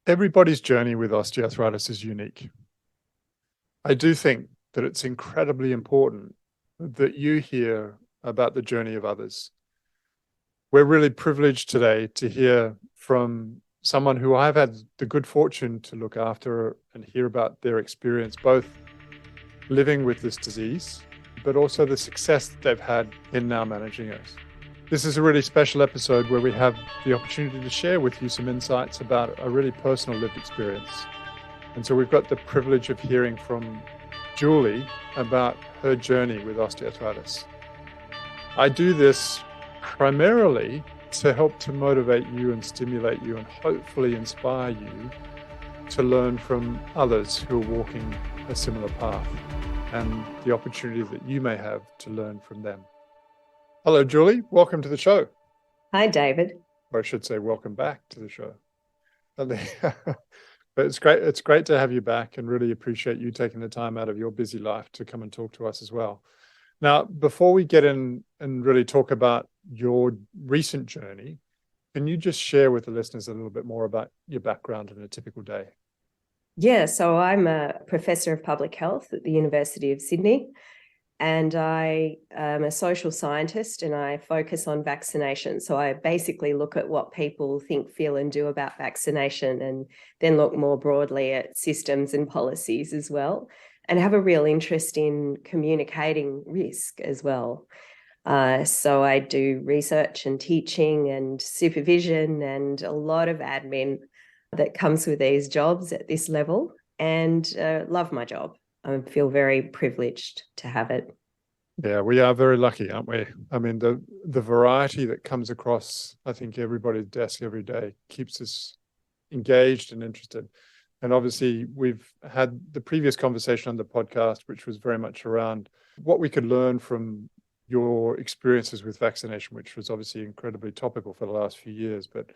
Everybody's journey with osteoarthritis is unique. I do think that it's incredibly important that you hear about the journey of others. We're really privileged today to hear from someone who I've had the good fortune to look after and hear about their experience, both living with this disease, but also the success that they've had in now managing it. This is a really special episode where we have the opportunity to share with you some insights about a really personal lived experience. And so we've got the privilege of hearing from Julie about her journey with osteoarthritis. I do this primarily to help to motivate you and stimulate you and hopefully inspire you to learn from others who are walking a similar path and the opportunity that you may have to learn from them. Hello, Julie. Welcome to the show. Hi, David. Or I should say, welcome back to the show. But it's great. It's great to have you back, and really appreciate you taking the time out of your busy life to come and talk to us as well. Now, before we get in and really talk about your recent journey, can you just share with the listeners a little bit more about your background in a typical day? Yeah, so I'm a professor of public health at the University of Sydney, and I am a social scientist, and I focus on vaccination. So I basically look at what people think, feel, and do about vaccination, and then look more broadly at systems and policies as well, and have a real interest in communicating risk as well. So I do research and teaching and supervision and a lot of admin that comes with these jobs at this level, and love my job. I feel very privileged to have it. Yeah, we are very lucky, aren't we? I mean, the variety that comes across, I think, everybody's desk every day keeps us engaged and interested. And obviously, we've had the previous conversation on the podcast, which was very much around what we could learn from your experiences with vaccination, which was obviously incredibly topical for the last few years, but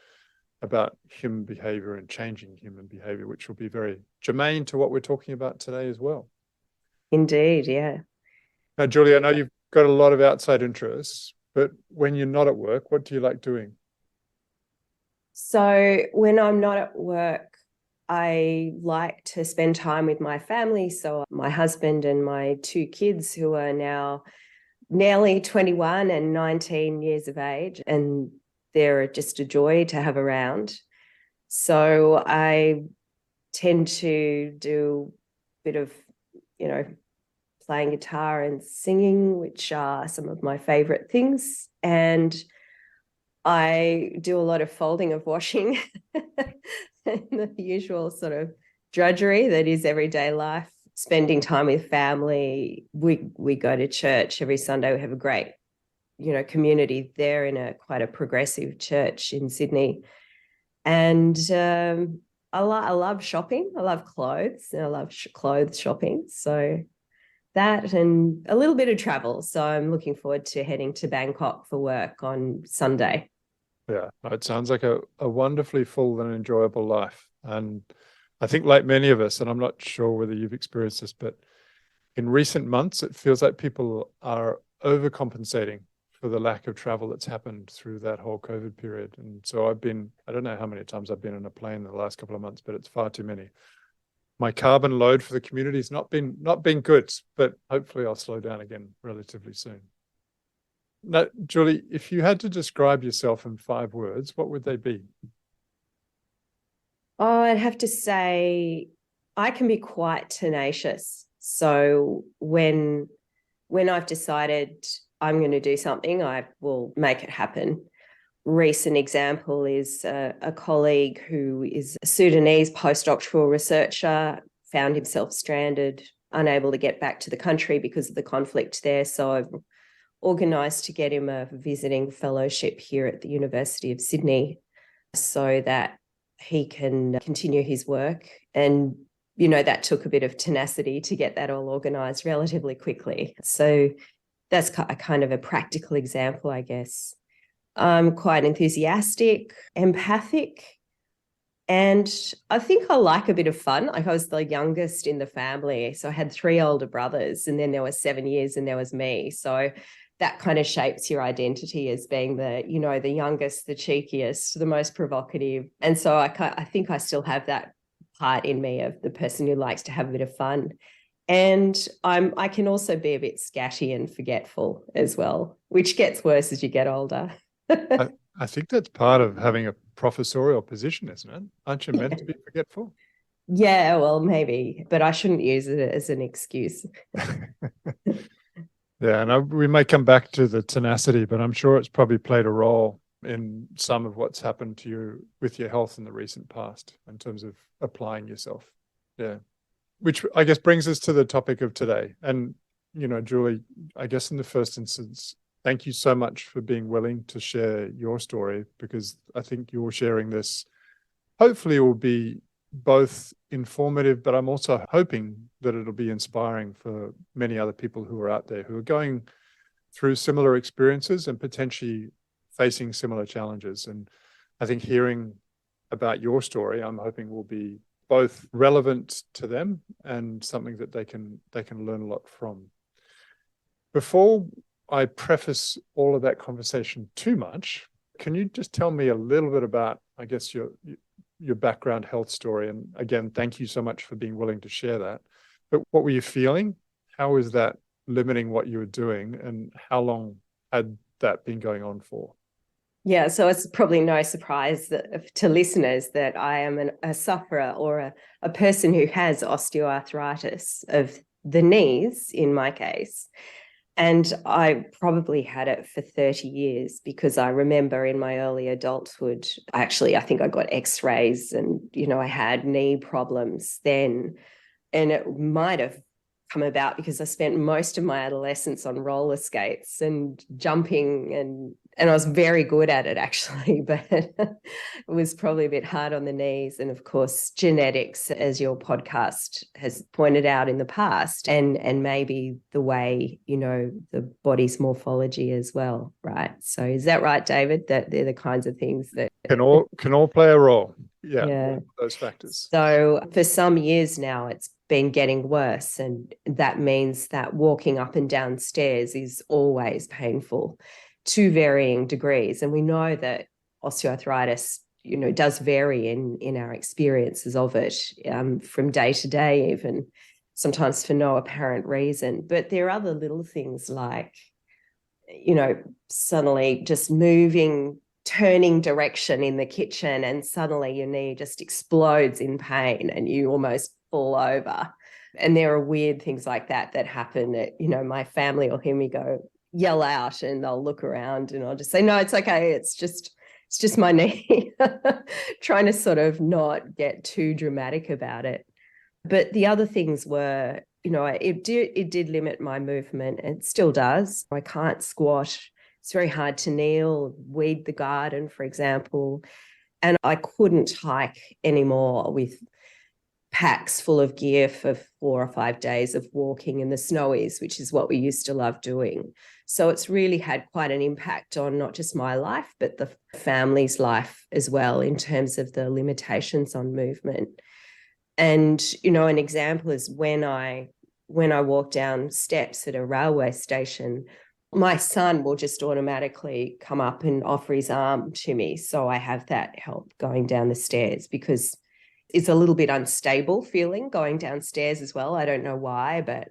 about human behavior and changing human behavior, which will be very germane to what we're talking about today as well. Indeed, yeah. Now, Julie, I know you've got a lot of outside interests, but when you're not at work, what do you like doing? So when I'm not at work, I like to spend time with my family. So my husband and my two kids, who are now nearly 21 and 19 years of age, and they're just a joy to have around. So I tend to do a bit of, playing guitar and singing, which are some of my favorite things. And I do a lot of folding of washing and the usual sort of drudgery that is everyday life, spending time with family. We go to church every Sunday. We have a great, community there in quite a progressive church in Sydney. And I love shopping. I love clothes, and I love clothes shopping. So that and a little bit of travel. So I'm looking forward to heading to Bangkok for work on Sunday. Yeah, it sounds like a wonderfully full and enjoyable life. And I think, like many of us, and I'm not sure whether you've experienced this, but in recent months, it feels like people are overcompensating for the lack of travel that's happened through that whole COVID period. And so I don't know how many times I've been on a plane in the last couple of months, but it's far too many. My carbon load for the community has not been good, but hopefully I'll slow down again relatively soon. Now, Julie, if you had to describe yourself in 5 words, what would they be? Oh, I'd have to say I can be quite tenacious. So when I've decided I'm going to do something, I will make it happen. Recent example is a colleague who is a Sudanese postdoctoral researcher, found himself stranded, unable to get back to the country because of the conflict there. So I've organised to get him a visiting fellowship here at the University of Sydney so that he can continue his work. And, that took a bit of tenacity to get that all organised relatively quickly. So that's a kind of a practical example, I guess. I'm quite enthusiastic, empathic, and I think I like a bit of fun. Like, I was the youngest in the family, so I had 3 older brothers, and then there were 7 years and there was me. So that kind of shapes your identity as being the, you know, the youngest, the cheekiest, the most provocative. And so I think I still have that part in me of the person who likes to have a bit of fun. And I can also be a bit scatty and forgetful as well, which gets worse as you get older. I think that's part of having a professorial position, isn't it? Aren't you meant to be forgetful? Yeah, well, maybe, but I shouldn't use it as an excuse. Yeah, and we may come back to the tenacity, but I'm sure it's probably played a role in some of what's happened to you with your health in the recent past in terms of applying yourself. Yeah, which I guess brings us to the topic of today. And, you know, Julie, I guess in the first instance, thank you so much for being willing to share your story, because I think you're sharing this, hopefully it will be both informative, but I'm also hoping that it'll be inspiring for many other people who are out there who are going through similar experiences and potentially facing similar challenges. And I think hearing about your story, I'm hoping will be both relevant to them and something that they can learn a lot from. Before I preface all of that conversation too much, can you just tell me a little bit about, I guess, your background health story? And again, thank you so much for being willing to share that. But what were you feeling? How is that limiting what you were doing? And how long had that been going on for? Yeah, so it's probably no surprise to listeners that I am a sufferer or a person who has osteoarthritis of the knees, in my case. And I probably had it for 30 years, because I remember in my early adulthood, I think I got x-rays and, you know, I had knee problems then. And it might have come about because I spent most of my adolescence on roller skates and jumping, and I was very good at it, actually, but it was probably a bit hard on the knees. And of course, genetics, as your podcast has pointed out in the past, and maybe the way, you know, the body's morphology as well, right? So is that right, David, that they're the kinds of things that can all play a role? Yeah. Those factors. So for some years now, it's been getting worse. And that means that walking up and down stairs is always painful to varying degrees. And we know that osteoarthritis, you know, does vary in our experiences of it from day to day, even sometimes for no apparent reason. But there are other little things like, you know, suddenly just turning direction in the kitchen, and suddenly your knee just explodes in pain and you almost fall over. And there are weird things like that happen. You know, my family will hear me yell out, and they'll look around, and I'll just say, no, it's okay. It's just my knee. Trying to sort of not get too dramatic about it. But the other things were, you know, it did limit my movement. It still does. I can't squat. It's very hard to kneel, weed the garden, for example. And I couldn't hike anymore with packs full of gear for 4 or 5 days of walking in the snowies, which is what we used to love doing. So it's really had quite an impact on not just my life, but the family's life as well, in terms of the limitations on movement. And, you know, an example is when I walk down steps at a railway station, my son will just automatically come up and offer his arm to me. So I have that help going down the stairs, because it's a little bit unstable feeling going downstairs as well. I don't know why, but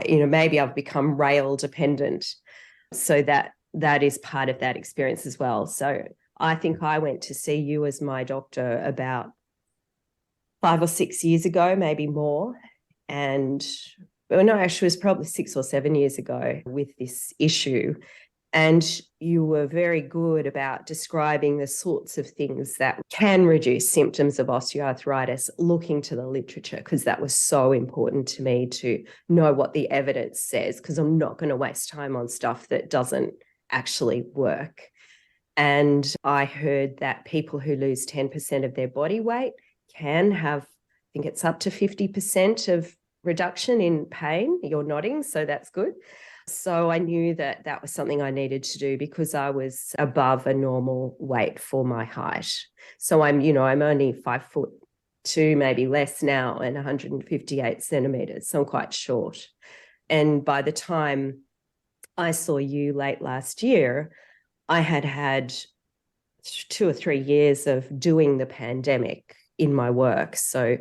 maybe I've become rail dependent. So that is part of that experience as well. So I think I went to see you as my doctor about 5 or 6 years ago, maybe more. And no, actually, it was probably 6 or 7 years ago with this issue. And you were very good about describing the sorts of things that can reduce symptoms of osteoarthritis, looking to the literature, because that was so important to me to know what the evidence says, because I'm not going to waste time on stuff that doesn't actually work. And I heard that people who lose 10% of their body weight can have, I think it's up to 50% of reduction in pain. You're nodding, so that's good. So I knew that was something I needed to do, because I was above a normal weight for my height. So I'm only 5'2", maybe less now, and 158 centimeters. So I'm quite short. And by the time I saw you late last year, I had had 2 or 3 years of doing the pandemic in my work. So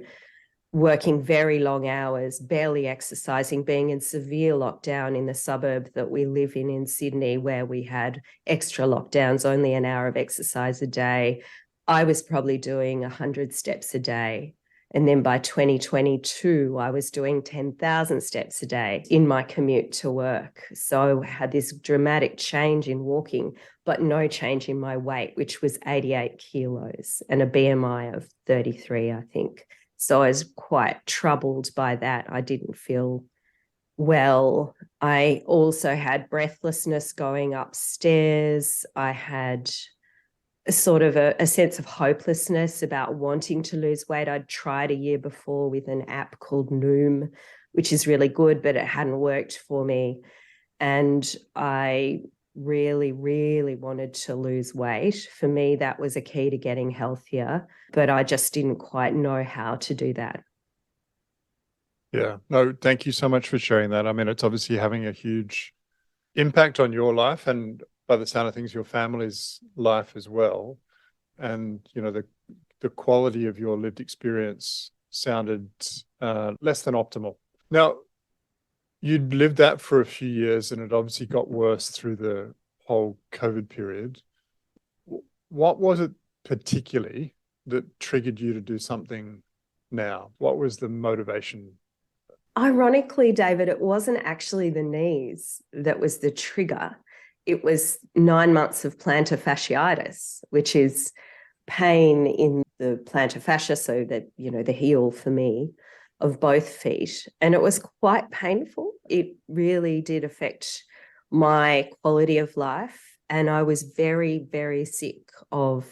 working very long hours, barely exercising, being in severe lockdown in the suburb that we live in Sydney, where we had extra lockdowns, only an hour of exercise a day. I was probably doing 100 steps a day. And then by 2022, I was doing 10,000 steps a day in my commute to work. So I had this dramatic change in walking, but no change in my weight, which was 88 kilos and a BMI of 33, I think. So I was quite troubled by that. I didn't feel well. I also had breathlessness going upstairs. I had a sort of a sense of hopelessness about wanting to lose weight. I'd tried a year before with an app called Noom, which is really good, but it hadn't worked for me. And I really, really wanted to lose weight. For me, that was a key to getting healthier, but I just didn't quite know how to do that. Yeah, no, thank you so much for sharing that. I mean, it's obviously having a huge impact on your life and, by the sound of things, your family's life as well. And, you know, the quality of your lived experience sounded less than optimal. Now, you'd lived that for a few years and it obviously got worse through the whole COVID period. What was it particularly that triggered you to do something now? What was the motivation? Ironically, David, it wasn't actually the knees that was the trigger. It was 9 months of plantar fasciitis, which is pain in the plantar fascia, so that, you know, the heel for me of both feet. And it was quite painful. It really did affect my quality of life. And I was very, very sick of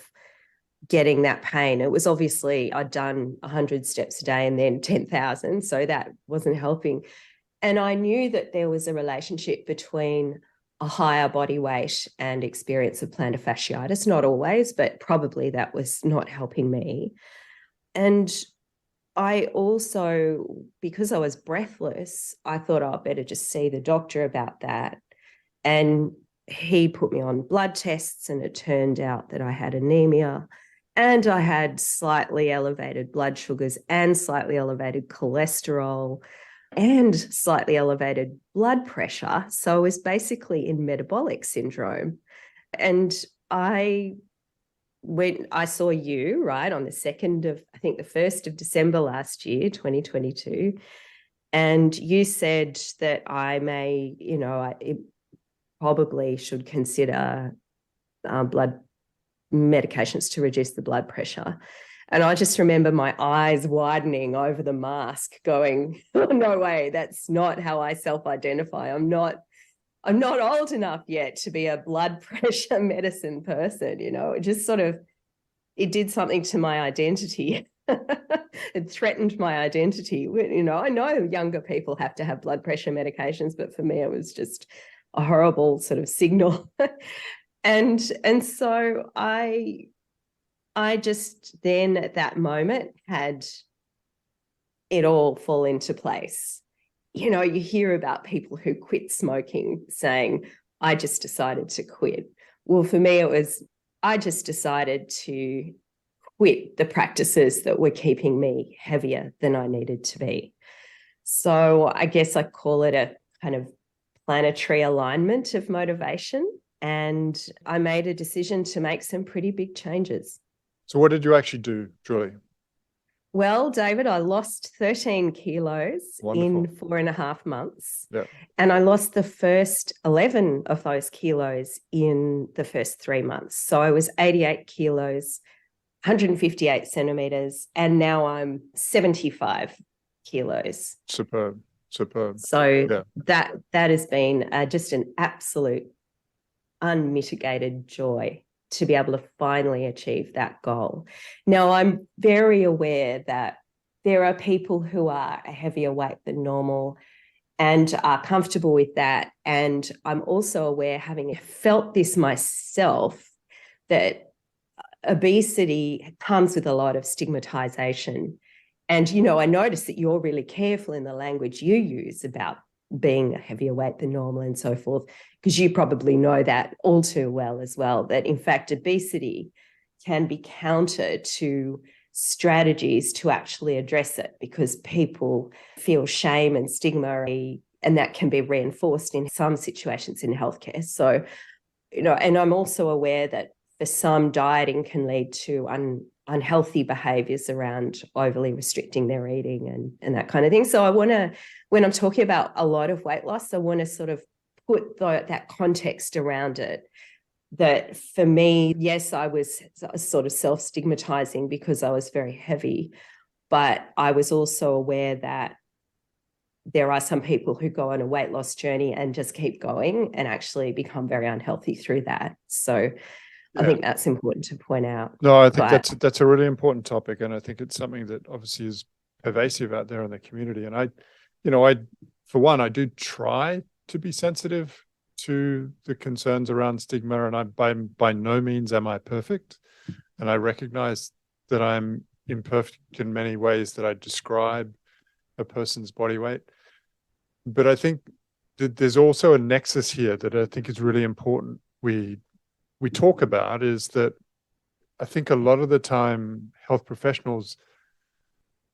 getting that pain. It was obviously, I'd done 100 steps a day and then 10,000. So that wasn't helping. And I knew that there was a relationship between a higher body weight and experience of plantar fasciitis. Not always, but probably that was not helping me. And I also, because I was breathless, I thought, oh, I better just see the doctor about that. And he put me on blood tests, and it turned out that I had anemia and I had slightly elevated blood sugars and slightly elevated cholesterol and slightly elevated blood pressure. So I was basically in metabolic syndrome. And when I saw you, right, on the 2nd of, I think the 1st of December last year, 2022, and you said that I may, you know, it probably should consider blood medications to reduce the blood pressure. And I just remember my eyes widening over the mask going, oh, no way, that's not how I self-identify. I'm not old enough yet to be a blood pressure medicine person. You know, it just sort of, it did something to my identity. It threatened my identity. You know, I know younger people have to have blood pressure medications, but for me, it was just a horrible sort of signal. And so I just then at that moment had it all fall into place. You know, you hear about people who quit smoking saying, I just decided to quit. Well, for me, it was, I just decided to quit the practices that were keeping me heavier than I needed to be. So I guess I call it a kind of planetary alignment of motivation. And I made a decision to make some pretty big changes. So what did you actually do, Julie? Well, David, I lost 13 kilos Wonderful. in 4.5 months. Yeah. And I lost the first 11 of those kilos in the first 3 months. So I was 88 kilos, 158 centimeters, and now I'm 75 kilos. Superb. So yeah. that has been just an absolute unmitigated joy to be able to finally achieve that goal. Now, I'm very aware that there are people who are a heavier weight than normal and are comfortable with that. And I'm also aware, having felt this myself, that obesity comes with a lot of stigmatization. And, you know, I notice that you're really careful in the language you use about being a heavier weight than normal and so forth, because you probably know that all too well as well, that in fact obesity can be counter to strategies to actually address it, because people feel shame and stigma, and that can be reinforced in some situations in healthcare. So, and I'm also aware that for some, dieting can lead to unhealthy behaviors around overly restricting their eating and that kind of thing. So I want to, when I'm talking about a lot of weight loss, I want to sort of put that context around it. That for me, yes, I was sort of self-stigmatizing because I was very heavy, but I was also aware that there are some people who go on a weight loss journey and just keep going and actually become very unhealthy through that. So I think that's important to point out. No, I think that's a really important topic, and I think it's something that obviously is pervasive out there in the community. And I for one, I do try to be sensitive to the concerns around stigma, and I by no means am I perfect, and I recognize that I'm imperfect in many ways that I describe a person's body weight. But I think that there's also a nexus here that I think is really important we talk about, is that I think a lot of the time health professionals,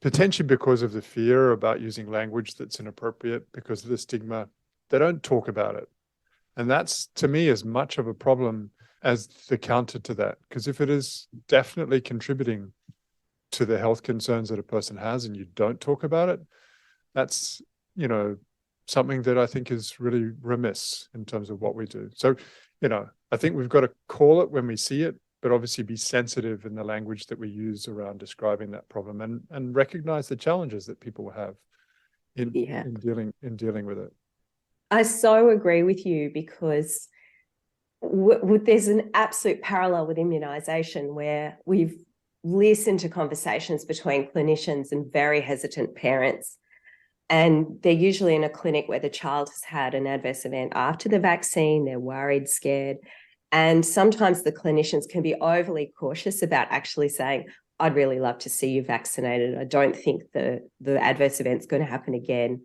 potentially because of the fear about using language that's inappropriate, because of the stigma, they don't talk about it. And that's, to me, as much of a problem as the counter to that. Because if it is definitely contributing to the health concerns that a person has and you don't talk about it, that's, something that I think is really remiss in terms of what we do. So, I think we've got to call it when we see it, but obviously be sensitive in the language that we use around describing that problem, and recognize the challenges that people have in dealing with it. I so agree with you, because there's an absolute parallel with immunization, where we've listened to conversations between clinicians and very hesitant parents. And they're usually in a clinic where the child has had an adverse event after the vaccine. They're worried, scared. And sometimes the clinicians can be overly cautious about actually saying, I'd really love to see you vaccinated. I don't think the adverse event's going to happen again.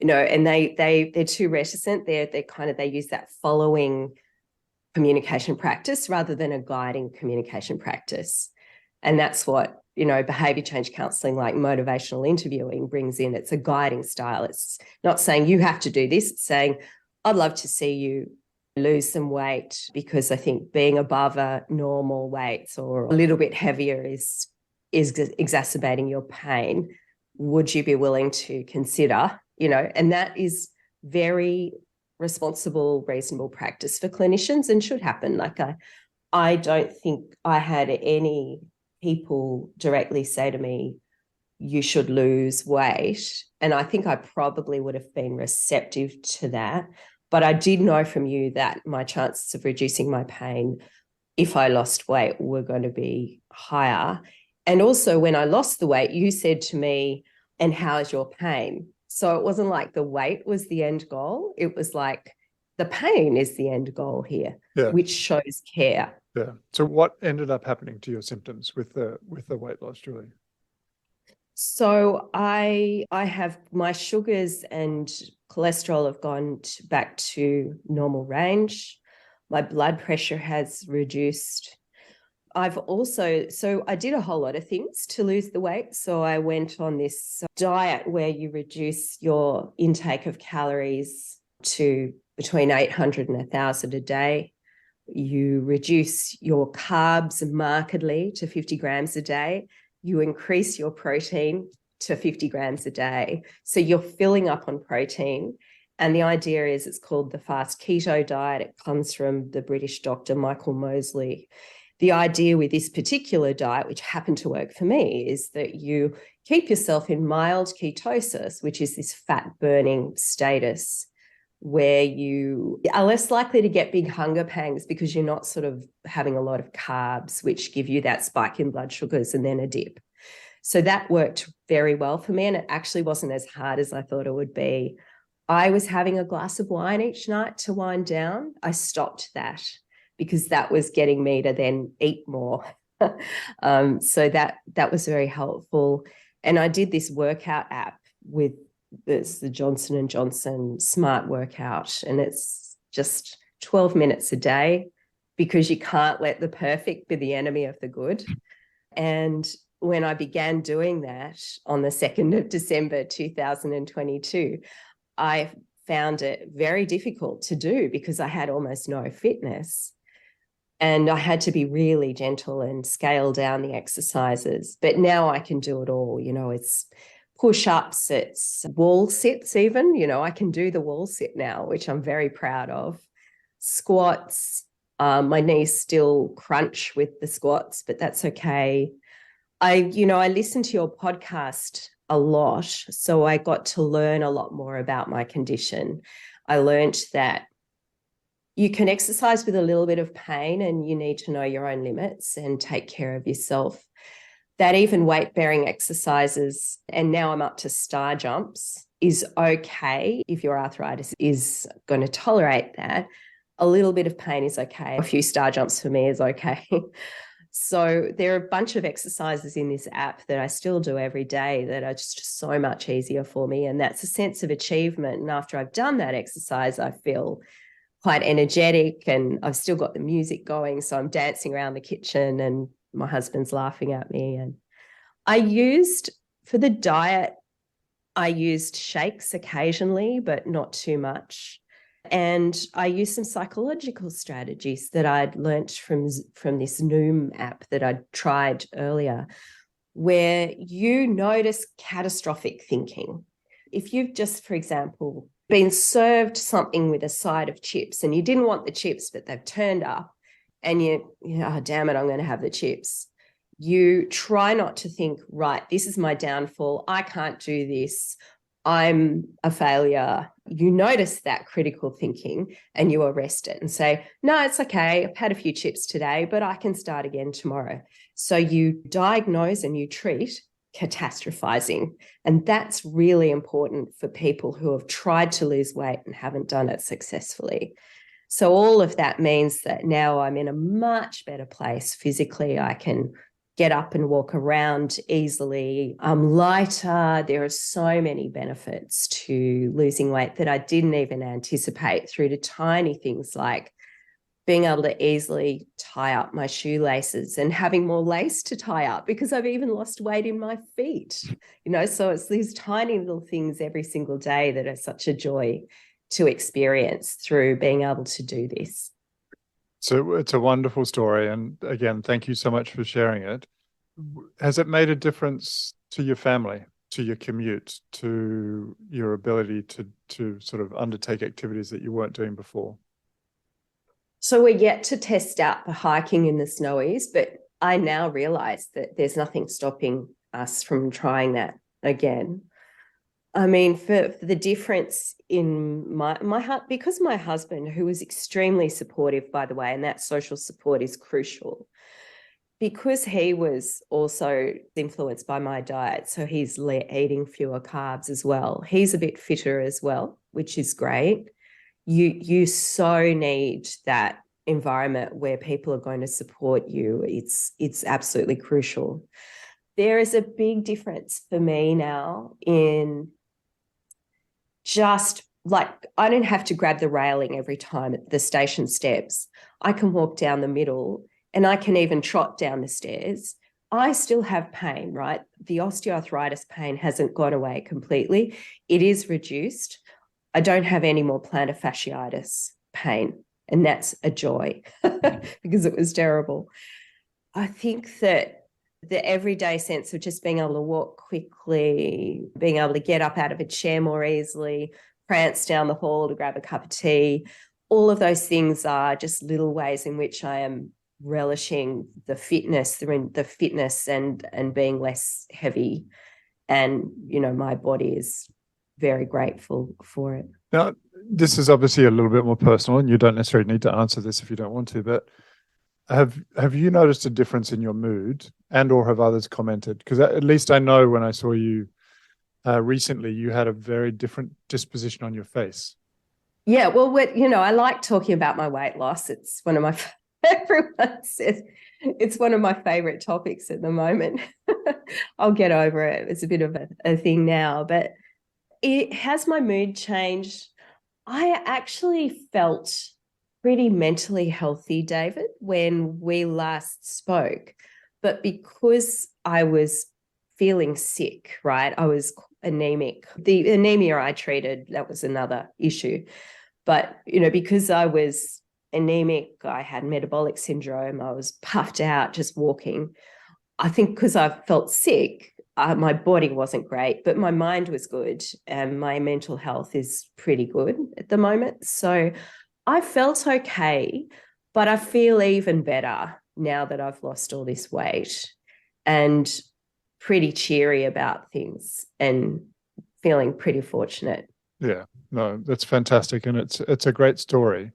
And they're too reticent. They use that following communication practice rather than a guiding communication practice. And that's what, behavior change counseling, like motivational interviewing, brings in. It's a guiding style. It's not saying you have to do this. It's saying, I'd love to see you lose some weight, because I think being above a normal weight or a little bit heavier is exacerbating your pain. Would you be willing to consider, and that is very responsible, reasonable practice for clinicians and should happen. Like I don't think I had any people directly say to me, you should lose weight. And I think I probably would have been receptive to that. But I did know from you that my chances of reducing my pain if I lost weight were going to be higher. And also when I lost the weight, you said to me, and how's your pain? So it wasn't like the weight was the end goal. It was like the pain is the end goal here, which shows care. Yeah. So what ended up happening to your symptoms with the weight loss, Julie? So I have, my sugars and cholesterol have gone back to normal range. My blood pressure has reduced. I did a whole lot of things to lose the weight. So I went on this diet where you reduce your intake of calories to between 800 and 1,000 a day. You reduce your carbs markedly to 50 grams a day. You increase your protein to 50 grams a day. So you're filling up on protein. And the idea is, it's called the fast keto diet. It comes from the British doctor Michael Mosley. The idea with this particular diet, which happened to work for me, is that you keep yourself in mild ketosis, which is this fat burning status, where you are less likely to get big hunger pangs because you're not sort of having a lot of carbs, which give you that spike in blood sugars and then a dip. So that worked very well for me, and it actually wasn't as hard as I thought it would be. I was having a glass of wine each night to wind down. I stopped that because that was getting me to then eat more. So that was very helpful. And I did this workout app with There's the Johnson and Johnson Smart Workout, and it's just 12 minutes a day, because you can't let the perfect be the enemy of the good. And when I began doing that on the 2nd of December 2022, I found it very difficult to do because I had almost no fitness. And I had to be really gentle and scale down the exercises. But now I can do it all. It's push-ups, it's wall sits even. I can do the wall sit now, which I'm very proud of. Squats. My knees still crunch with the squats, but that's okay. I listened to your podcast a lot, so I got to learn a lot more about my condition. I learned that you can exercise with a little bit of pain, and you need to know your own limits and take care of yourself. That even weight-bearing exercises, and now I'm up to star jumps, is okay if your arthritis is going to tolerate that. A little bit of pain is okay. A few star jumps for me is okay. So there are a bunch of exercises in this app that I still do every day that are just so much easier for me. And that's a sense of achievement. And after I've done that exercise, I feel quite energetic, and I've still got the music going. So I'm dancing around the kitchen and my husband's laughing at me. And for the diet, I used shakes occasionally, but not too much. And I used some psychological strategies that I'd learnt from this Noom app that I'd tried earlier, where you notice catastrophic thinking. If you've just, for example, been served something with a side of chips and you didn't want the chips, but they've turned up, and oh, damn it, I'm going to have the chips. You try not to think, right, this is my downfall. I can't do this. I'm a failure. You notice that critical thinking and you arrest it and say, no, it's okay. I've had a few chips today, but I can start again tomorrow. So you diagnose and you treat catastrophizing. And that's really important for people who have tried to lose weight and haven't done it successfully. So all of that means that now I'm in a much better place physically. I can get up and walk around easily. I'm lighter. There are so many benefits to losing weight that I didn't even anticipate, through to tiny things like being able to easily tie up my shoelaces and having more lace to tie up, because I've even lost weight in my feet. So it's these tiny little things every single day that are such a joy to experience through being able to do this. So it's a wonderful story. And again, thank you so much for sharing it. Has it made a difference to your family, to your commute, to your ability to sort of undertake activities that you weren't doing before? So we're yet to test out the hiking in the snowies, but I now realize that there's nothing stopping us from trying that again. I mean, for the difference in my heart, because my husband, who was extremely supportive, by the way, and that social support is crucial, because he was also influenced by my diet, so he's eating fewer carbs as well. He's a bit fitter as well, which is great. You so need that environment where people are going to support you. It's absolutely crucial. There is a big difference for me now in just like, I don't have to grab the railing every time at the station steps. I can walk down the middle, and I can even trot down the stairs. I still have pain, right? The osteoarthritis pain hasn't gone away completely. It is reduced. I don't have any more plantar fasciitis pain, and that's a joy because it was terrible. I think that the everyday sense of just being able to walk quickly, being able to get up out of a chair more easily, prance down the hall to grab a cup of tea, all of those things are just little ways in which I am relishing the fitness and being less heavy. And, my body is very grateful for it. Now, this is obviously a little bit more personal, and you don't necessarily need to answer this if you don't want to, but have you noticed a difference in your mood, and or have others commented? Because at least I know when I saw you recently, you had a very different disposition on your face. Yeah, well, I like talking about my weight loss. It's one of my everyone says it's one of my favorite topics at the moment. I'll get over it. It's a bit of a thing now, but Has my mood changed? I actually felt pretty mentally healthy, David, when we last spoke. But because I was feeling sick, right? I was anemic. The anemia I treated, that was another issue. But, because I was anemic, I had metabolic syndrome, I was puffed out just walking. I think because I felt sick, my body wasn't great, but my mind was good and my mental health is pretty good at the moment. So I felt okay, but I feel even better now that I've lost all this weight and pretty cheery about things and feeling pretty fortunate. Yeah, no, that's fantastic. And it's a great story.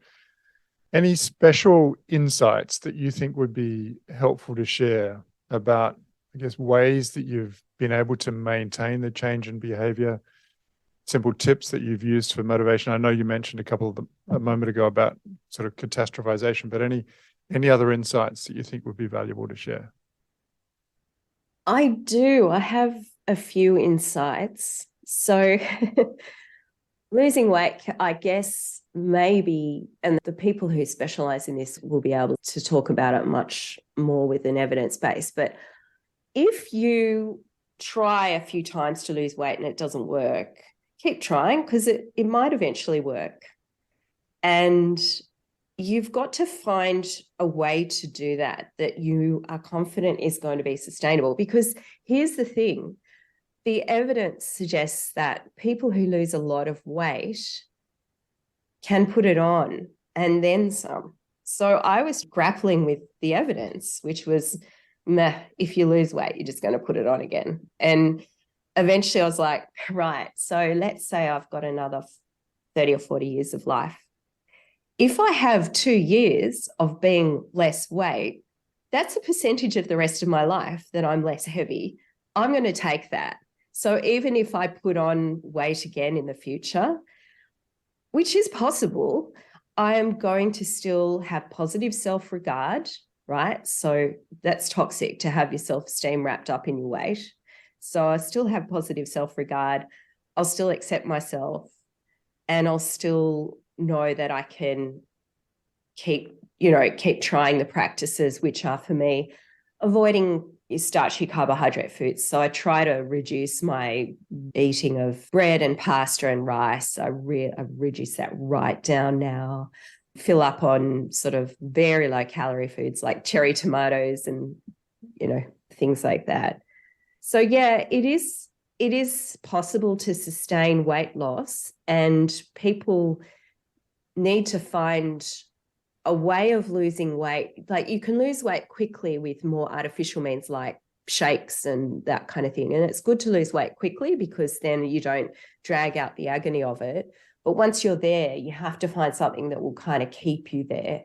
Any special insights that you think would be helpful to share about, I guess, ways that you've been able to maintain the change in behavior, simple tips that you've used for motivation? I know you mentioned a couple of them a moment ago about sort of catastrophization, but any other insights that you think would be valuable to share? I do. I have a few insights. So losing weight, I guess maybe, and the people who specialize in this will be able to talk about it much more with an evidence base. But if you try a few times to lose weight and it doesn't work, keep trying because it might eventually work. And you've got to find a way to do that you are confident is going to be sustainable. Because here's the thing, the evidence suggests that people who lose a lot of weight can put it on and then some. So I was grappling with the evidence, which was, if you lose weight, you're just going to put it on again. And eventually I was like, right, so let's say I've got another 30 or 40 years of life. If I have 2 years of being less weight, that's a percentage of the rest of my life that I'm less heavy. I'm going to take that. So even if I put on weight again in the future, which is possible, I am going to still have positive self-regard, right? So that's toxic to have your self-esteem wrapped up in your weight. So I still have positive self-regard. I'll still accept myself and I'll still know that I can keep trying the practices, which are for me, avoiding starchy carbohydrate foods. So I try to reduce my eating of bread and pasta and rice. I reduce that right down now. Fill up on sort of very low calorie foods like cherry tomatoes and, things like that. So yeah, it is possible to sustain weight loss, and people need to find a way of losing weight. Like you can lose weight quickly with more artificial means like shakes and that kind of thing. And it's good to lose weight quickly because then you don't drag out the agony of it. But once you're there, you have to find something that will kind of keep you there.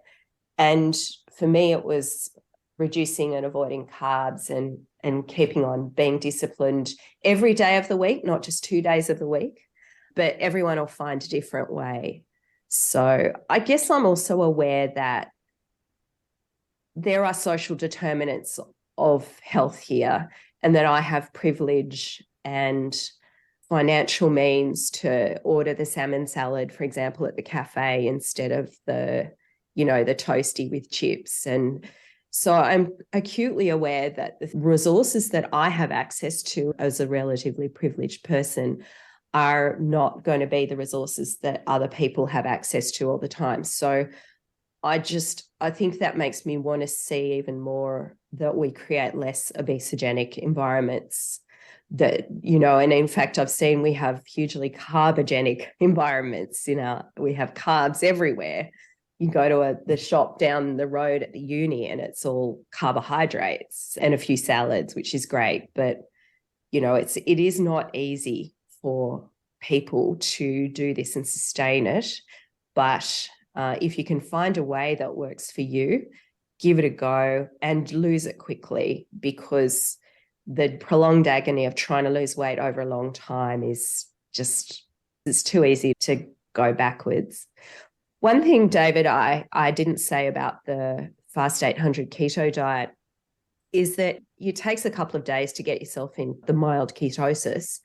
And for me, it was reducing and avoiding carbs and keeping on being disciplined every day of the week, not just 2 days of the week. But everyone will find a different way. So I guess I'm also aware that there are social determinants of health here, and that I have privilege and financial means to order the salmon salad, for example, at the cafe instead of the toasty with chips. And so I'm acutely aware that the resources that I have access to as a relatively privileged person are not going to be the resources that other people have access to all the time. So I think that makes me want to see even more that we create less obesogenic environments that, and in fact, I've seen we have hugely carbogenic environments. We have carbs everywhere. You go to the shop down the road at the uni and it's all carbohydrates and a few salads, which is great. But, it is not easy for people to do this and sustain it. But if you can find a way that works for you, give it a go and lose it quickly, because the prolonged agony of trying to lose weight over a long time it's too easy to go backwards. One thing, David, I didn't say about the Fast 800 keto diet is that it takes a couple of days to get yourself in the mild ketosis.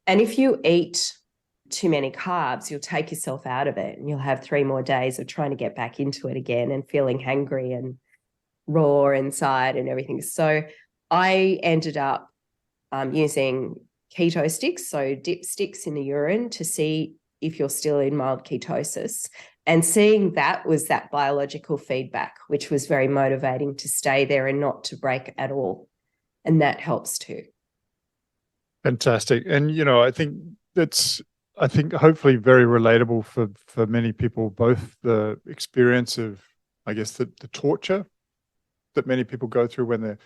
And if you eat too many carbs, you'll take yourself out of it and you'll have 3 more days of trying to get back into it again and feeling hangry and raw inside and everything. So I ended up using keto sticks, so dip sticks in the urine to see if you're still in mild ketosis. And seeing that was that biological feedback, which was very motivating to stay there and not to break at all. And that helps too. Fantastic. And, I think hopefully very relatable for many people, both the experience of, I guess, the torture that many people go through when they're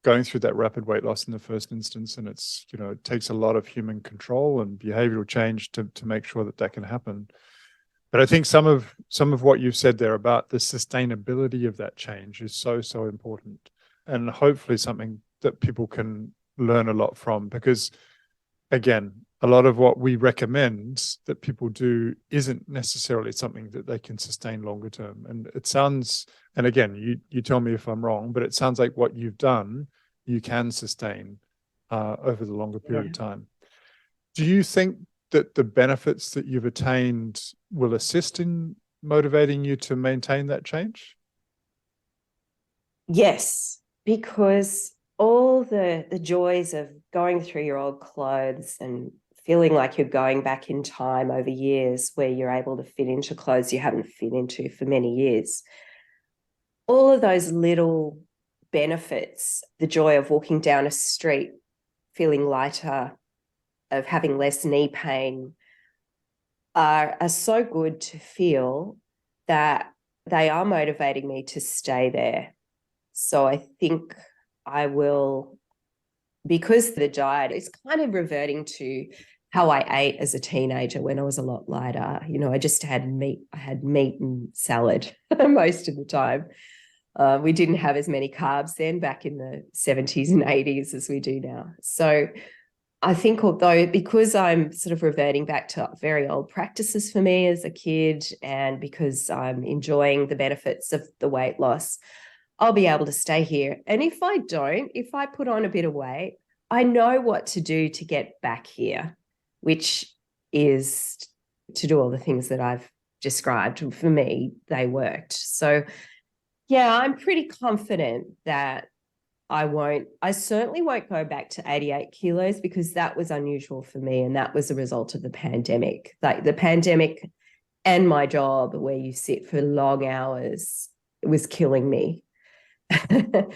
going through that rapid weight loss in the first instance. And it's, it takes a lot of human control and behavioral change to make sure that can happen. But I think some of what you've said there about the sustainability of that change is so, so important, and hopefully something that people can learn a lot from, because again, a lot of what we recommend that people do isn't necessarily something that they can sustain longer term. And it sounds, and again, you tell me if I'm wrong, but it sounds like what you've done, you can sustain over the longer period of time. Do you think that the benefits that you've attained will assist in motivating you to maintain that change? Yes, because all the joys of going through your old clothes and feeling like you're going back in time over years where you're able to fit into clothes you haven't fit into for many years, all of those little benefits, the joy of walking down a street, feeling lighter, of having less knee pain, are so good to feel that they are motivating me to stay there. So I think I will, because the diet is kind of reverting to how I ate as a teenager when I was a lot lighter. I just had meat. I had meat and salad most of the time. We didn't have as many carbs then, back in the 70s and 80s, as we do now. So I think, although, because I'm sort of reverting back to very old practices for me as a kid, and because I'm enjoying the benefits of the weight loss, I'll be able to stay here. And if I put on a bit of weight, I know what to do to get back here, which is to do all the things that I've described. For me, they worked. So yeah, I'm pretty confident that I certainly won't go back to 88 kilos, because that was unusual for me. And that was a result of the pandemic. Like the pandemic and my job, where you sit for long hours, was killing me. And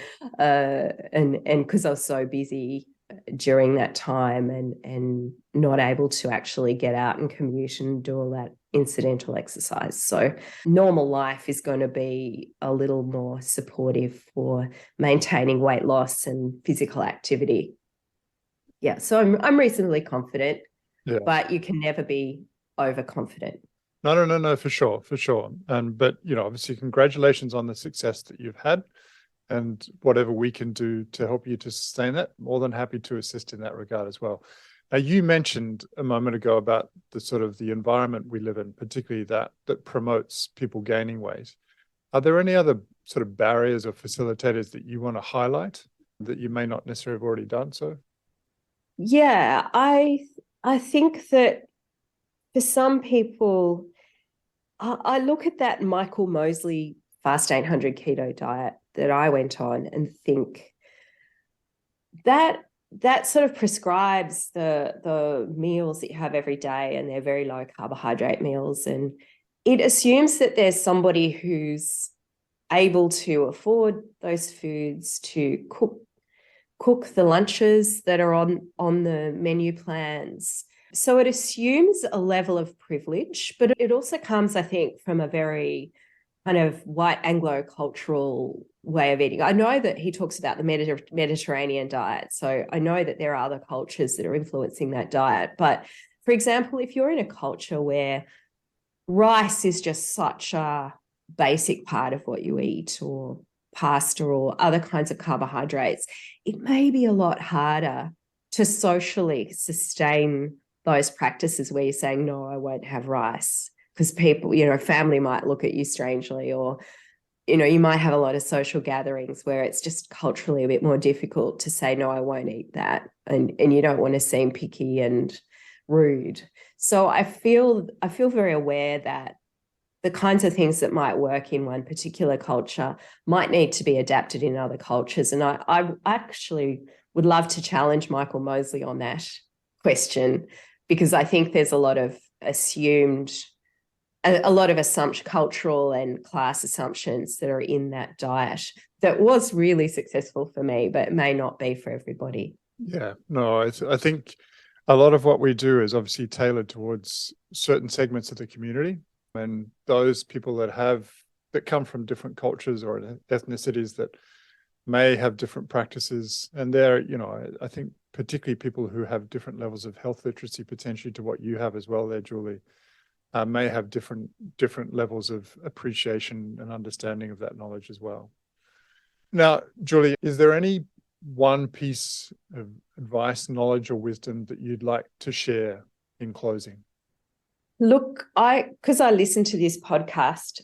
because I was so busy during that time and not able to actually get out and commute and do all that incidental exercise. So normal life is going to be a little more supportive for maintaining weight loss and physical activity. Yeah, so I'm reasonably confident, but you can never be overconfident. No, for sure. But obviously, congratulations on the success that you've had, and whatever we can do to help you to sustain that, more than happy to assist in that regard as well. Now, you mentioned a moment ago about the sort of the environment we live in, particularly that promotes people gaining weight. Are there any other sort of barriers or facilitators that you want to highlight that you may not necessarily have already done so? Yeah, I think that for some people, I look at that Michael Mosley Fast 800 keto diet that I went on and think that sort of prescribes the meals that you have every day, and they're very low carbohydrate meals. And it assumes that there's somebody who's able to afford those foods, to cook the lunches that are on the menu plans. So it assumes a level of privilege, but it also comes, I think, from a very kind of white Anglo-cultural way of eating. I know that he talks about the Mediterranean diet, so I know that there are other cultures that are influencing that diet. But for example, if you're in a culture where rice is just such a basic part of what you eat, or pasta or other kinds of carbohydrates, it may be a lot harder to socially sustain those practices where you're saying, no, I won't have rice, because people, family might look at you strangely, or, you might have a lot of social gatherings where it's just culturally a bit more difficult to say, no, I won't eat that. And you don't want to seem picky and rude. So I feel very aware that the kinds of things that might work in one particular culture might need to be adapted in other cultures. And I actually would love to challenge Michael Mosley on that question, because I think there's a lot of cultural and class assumptions that are in that diet that was really successful for me, but may not be for everybody. Yeah, no, I think a lot of what we do is obviously tailored towards certain segments of the community, and those people that come from different cultures or ethnicities that may have different practices. And they're, I think particularly people who have different levels of health literacy potentially to what you have as well there, Julie, may have different levels of appreciation and understanding of that knowledge as well. Now, Julie, is there any one piece of advice, knowledge, or wisdom that you'd like to share in closing? Look, because I listen to this podcast,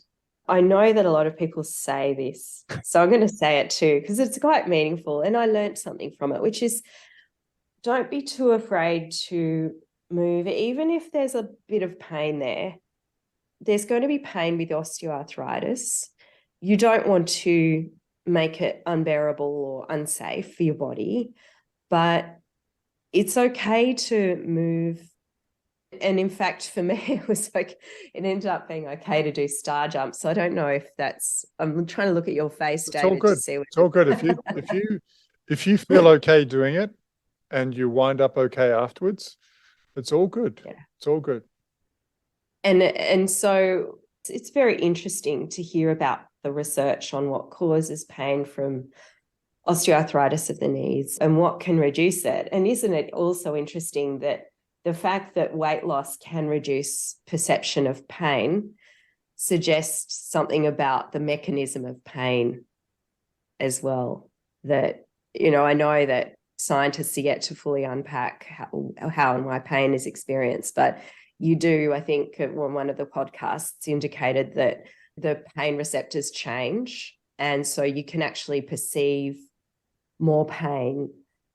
I know that a lot of people say this, so I'm going to say it too, because it's quite meaningful. And I learned something from it, which is don't be too afraid to move, even if there's a bit of pain there. There's going to be pain with osteoarthritis. You don't want to make it unbearable or unsafe for your body, but it's okay to move. And in fact, for me, it ended up being okay to do star jumps. So I don't know if I'm trying to look at your face, David. All good. To see what it's all good. If you feel okay doing it and you wind up okay afterwards, it's all good. Yeah. It's all good. And so it's very interesting to hear about the research on what causes pain from osteoarthritis of the knees and what can reduce it. And isn't it also interesting that the fact that weight loss can reduce perception of pain suggests something about the mechanism of pain as well. That, I know that scientists are yet to fully unpack how and why pain is experienced, but you do, I think, one of the podcasts indicated that the pain receptors change, and so you can actually perceive more pain.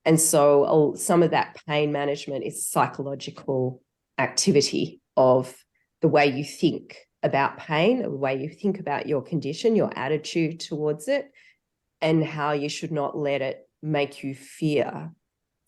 And so some of that pain management is psychological activity of the way you think about pain, the way you think about your condition, your attitude towards it, and how you should not let it make you fear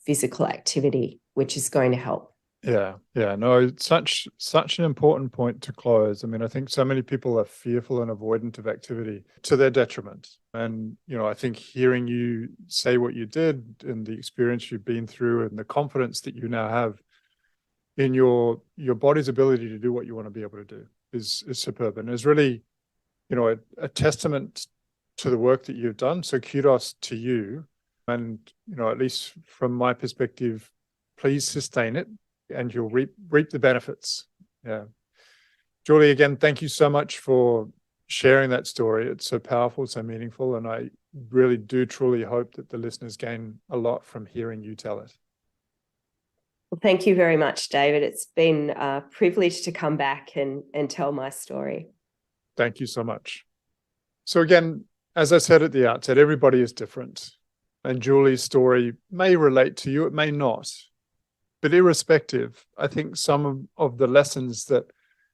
physical activity, which is going to help. Yeah. No, it's such an important point to close. I mean, I think so many people are fearful and avoidant of activity to their detriment. And, I think hearing you say what you did and the experience you've been through and the confidence that you now have in your body's ability to do what you want to be able to do is superb. And is really, a testament to the work that you've done. So kudos to you. And, at least from my perspective, please sustain it, and you'll reap the benefits. Yeah. Julie, again, thank you so much for sharing that story. It's so powerful, so meaningful, and I really do truly hope that the listeners gain a lot from hearing you tell it. Well, thank you very much, David. It's been a privilege to come back and tell my story. Thank you so much. So again, as I said at the outset, everybody is different, and Julie's story may relate to you, it may not. But irrespective, I think some of the lessons that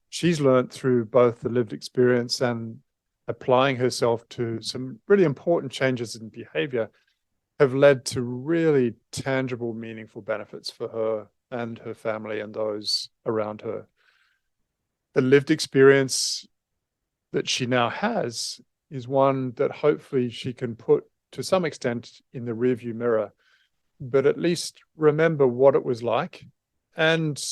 she's learned through both the lived experience and applying herself to some really important changes in behavior have led to really tangible, meaningful benefits for her and her family and those around her. The lived experience that she now has is one that hopefully she can put to some extent in the rearview mirror, but at least remember what it was like and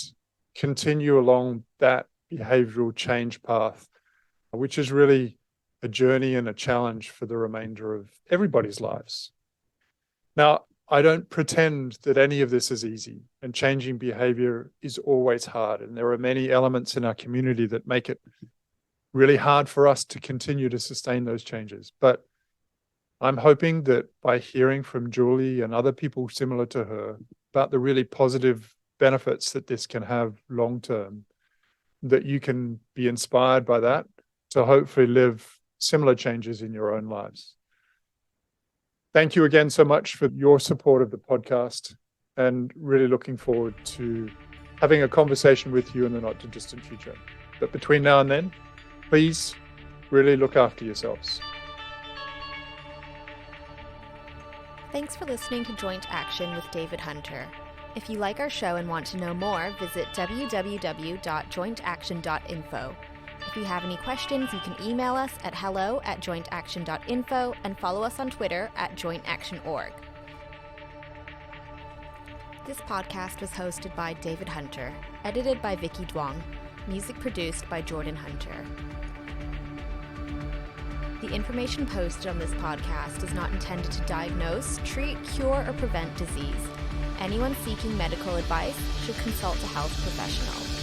continue along that behavioral change path, which is really a journey and a challenge for the remainder of everybody's lives. Now, I don't pretend that any of this is easy, and changing behavior is always hard. And there are many elements in our community that make it really hard for us to continue to sustain those changes. But I'm hoping that by hearing from Julie and other people similar to her about the really positive benefits that this can have long-term, that you can be inspired by that to hopefully live similar changes in your own lives. Thank you again so much for your support of the podcast, and really looking forward to having a conversation with you in the not too distant future. But between now and then, please really look after yourselves. Thanks for listening to Joint Action with David Hunter. If you like our show and want to know more, visit www.jointaction.info. If you have any questions, you can email us at hello@jointaction.info and follow us on Twitter @jointactionorg. This podcast was hosted by David Hunter, edited by Vicky Duong, music produced by Jordan Hunter. The information posted on this podcast is not intended to diagnose, treat, cure, or prevent disease. Anyone seeking medical advice should consult a health professional.